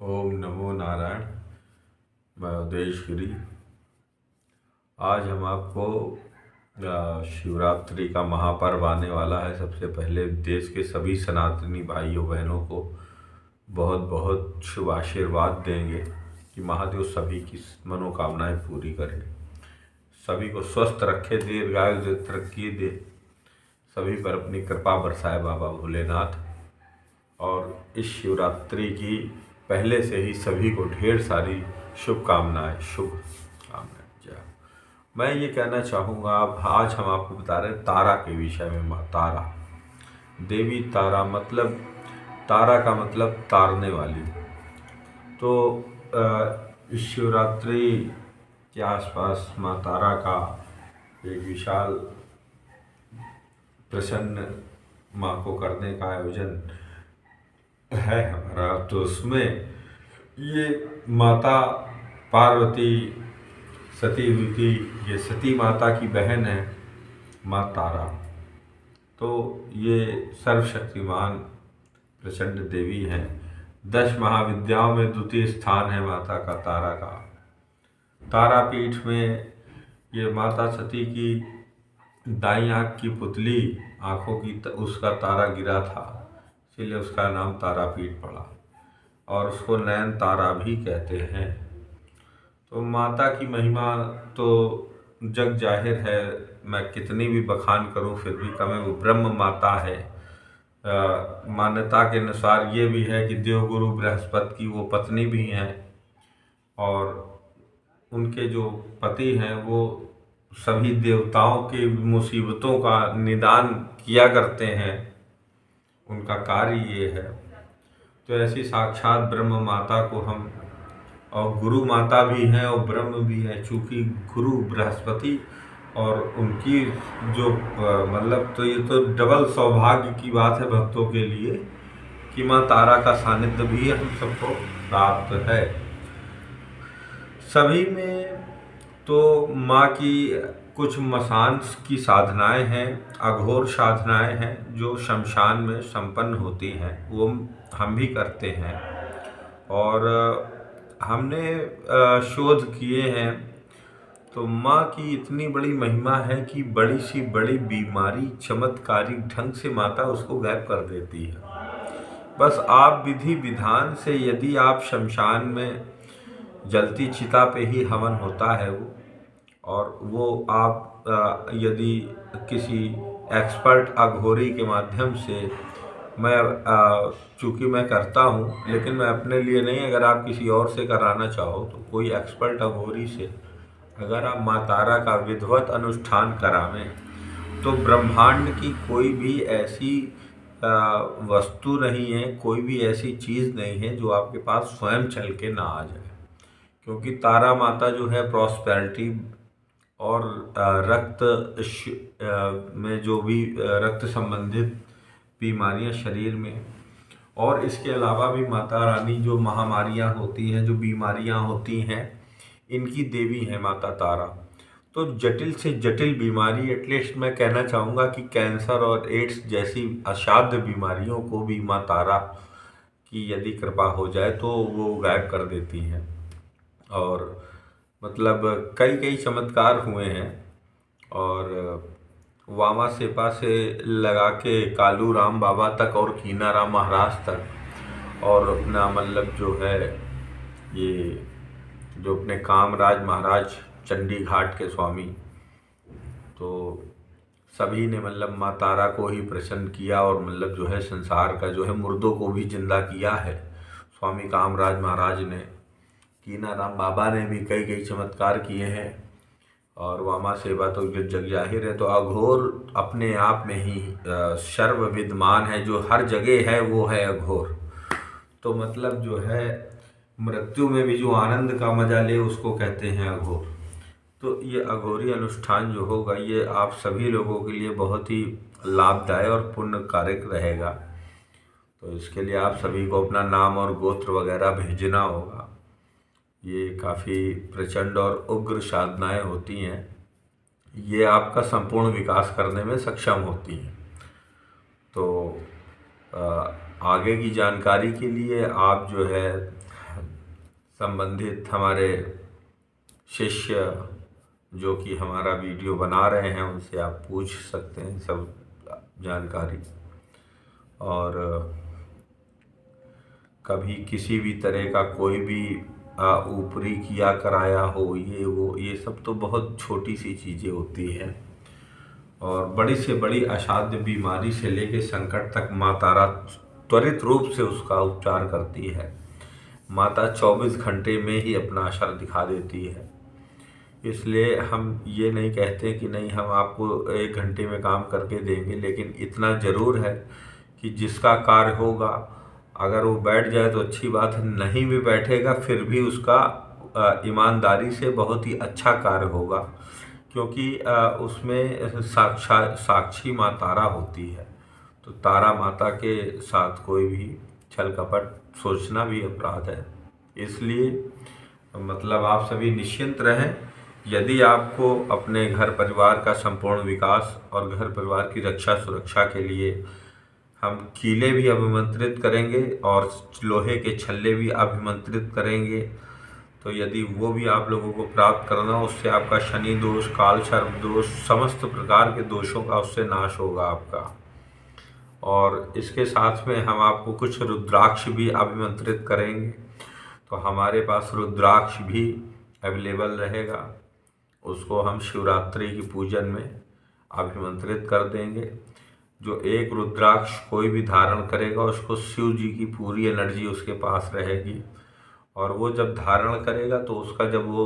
ओम नमो नारायण। मैं उदेश गिरी। आज हम आपको शिवरात्रि का महापर्व आने वाला है। सबसे पहले देश के सभी सनातनी भाइयों बहनों को बहुत बहुत शुभ आशीर्वाद देंगे कि महादेव सभी की मनोकामनाएं पूरी करें, सभी को स्वस्थ रखे, दीर्घायु दे, तरक्की दे, सभी पर अपनी कृपा बरसाए बाबा भोलेनाथ। और इस शिवरात्रि की पहले से ही सभी को ढेर सारी शुभकामनाएं, जय। मैं ये कहना चाहूँगा, आज हम आपको बता रहे हैं तारा के विषय में। माँ तारा, देवी तारा, मतलब तारा का मतलब तारने वाली। तो इस शिवरात्रि के आसपास माँ तारा का एक विशाल प्रसन्न माँ को करने का आयोजन है हमारा। तो उसमें ये माता पार्वती सती हुई थी, ये सती माता की बहन है माँ तारा। तो ये सर्वशक्तिमान प्रचंड देवी हैं। 10 महाविद्याओं में द्वितीय स्थान है माता का, तारा का। तारापीठ में ये माता सती की दाई आँख की पुतली, आँखों की उसका तारा गिरा था, इसलिए उसका नाम तारापीठ पड़ा और उसको नयन तारा भी कहते हैं। तो माता की महिमा तो जग जाहिर है, मैं कितनी भी बखान करूं फिर भी कम है। वो ब्रह्म माता है। मान्यता के अनुसार ये भी है कि देवगुरु बृहस्पति की वो पत्नी भी हैं और उनके जो पति हैं वो सभी देवताओं के मुसीबतों का निदान किया करते हैं, उनका कार्य ये है। तो ऐसी साक्षात ब्रह्म माता को हम, और गुरु माता भी हैं और ब्रह्म भी है, चूँकि गुरु बृहस्पति और उनकी जो मतलब, तो ये तो डबल सौभाग्य की बात है भक्तों के लिए कि माँ तारा का सानिध्य भी हम सबको प्राप्त है। सभी में तो माँ की कुछ मसान की साधनाएं हैं, अघोर साधनाएं हैं जो शमशान में संपन्न होती हैं, वो हम भी करते हैं। और हमने शोध किए हैं तो माँ की इतनी बड़ी महिमा है कि बड़ी सी बड़ी बीमारी चमत्कारिक ढंग से माता उसको गायब कर देती है। बस आप विधि विधान से, यदि आप शमशान में जलती चिता पे ही हवन होता है वो, और वो आप यदि किसी एक्सपर्ट अघोरी के माध्यम से, मैं चूँकि मैं करता हूँ लेकिन मैं अपने लिए नहीं, अगर आप किसी और से कराना चाहो तो कोई एक्सपर्ट अघोरी से अगर आप माँ तारा का विधिवत अनुष्ठान करावें तो ब्रह्मांड की कोई भी ऐसी वस्तु नहीं है, कोई भी ऐसी चीज़ नहीं है जो आपके पास स्वयं चल के ना आ जाए। क्योंकि तारा माता जो है प्रॉस्पेरिटी और रक्त में जो भी रक्त संबंधित बीमारियां शरीर में, और इसके अलावा भी माता रानी जो महामारियां होती हैं, जो बीमारियां होती हैं, इनकी देवी है माता तारा। तो जटिल से जटिल बीमारी, एटलीस्ट मैं कहना चाहूँगा कि कैंसर और एड्स जैसी असाध्य बीमारियों को भी माँ तारा की यदि कृपा हो जाए तो वो गायब कर देती हैं। और मतलब कई कई चमत्कार हुए हैं। और वामा सेपा से लगा के कालू राम बाबा तक और कीना राम महाराज तक, और अपना मतलब जो है ये जो अपने कामराज महाराज चंडी घाट के स्वामी, तो सभी ने मतलब माँ तारा को ही प्रसन्न किया और मतलब जो है संसार का जो है मुर्दों को भी जिंदा किया है। स्वामी कामराज महाराज ने, कीना राम बाबा ने भी कई कई चमत्कार किए हैं। और वामा सेवा तो जग जाहिर है। तो अघोर अपने आप में ही सर्व विद्यमान है, जो हर जगह है वो है अघोर। तो मतलब जो है मृत्यु में भी जो आनंद का मजा ले उसको कहते हैं अघोर। तो ये अघोरी अनुष्ठान जो होगा ये आप सभी लोगों के लिए बहुत ही लाभदायक और पुण्यकारक रहेगा। तो इसके लिए आप सभी को अपना नाम और गोत्र वगैरह भेजना होगा। ये काफ़ी प्रचंड और उग्र साधनाएं होती हैं, ये आपका संपूर्ण विकास करने में सक्षम होती हैं। तो आगे की जानकारी के लिए आप जो है संबंधित हमारे शिष्य जो कि हमारा वीडियो बना रहे हैं उनसे आप पूछ सकते हैं सब जानकारी। और कभी किसी भी तरह का कोई भी ऊपरी किया कराया हो, ये वो, ये सब तो बहुत छोटी सी चीज़ें होती हैं। और बड़ी से बड़ी असाध्य बीमारी से लेकर संकट तक माँ तारा त्वरित रूप से उसका उपचार करती है। माता 24 घंटे में ही अपना असर दिखा देती है। इसलिए हम ये नहीं कहते कि नहीं हम आपको 1 घंटे में काम करके देंगे, लेकिन इतना ज़रूर है कि जिसका कार्य होगा अगर वो बैठ जाए तो अच्छी बात है, नहीं भी बैठेगा फिर भी उसका ईमानदारी से बहुत ही अच्छा कार्य होगा, क्योंकि उसमें साक्षी माँ तारा होती है। तो तारा माता के साथ कोई भी छल कपट सोचना भी अपराध है। इसलिए मतलब आप सभी निश्चिंत रहें। यदि आपको अपने घर परिवार का संपूर्ण विकास और घर परिवार की रक्षा सुरक्षा के लिए हम कीले भी अभिमंत्रित करेंगे और लोहे के छल्ले भी अभिमंत्रित करेंगे, तो यदि वो भी आप लोगों को प्राप्त करना हो, उससे आपका शनि दोष, काल सर्प दोष, समस्त प्रकार के दोषों का उससे नाश होगा आपका। और इसके साथ में हम आपको कुछ रुद्राक्ष भी अभिमंत्रित करेंगे, तो हमारे पास रुद्राक्ष भी अवेलेबल रहेगा, उसको हम शिवरात्रि की पूजन में अभिमंत्रित कर देंगे। जो एक रुद्राक्ष कोई भी धारण करेगा उसको शिव जी की पूरी एनर्जी उसके पास रहेगी, और वो जब धारण करेगा तो उसका जब वो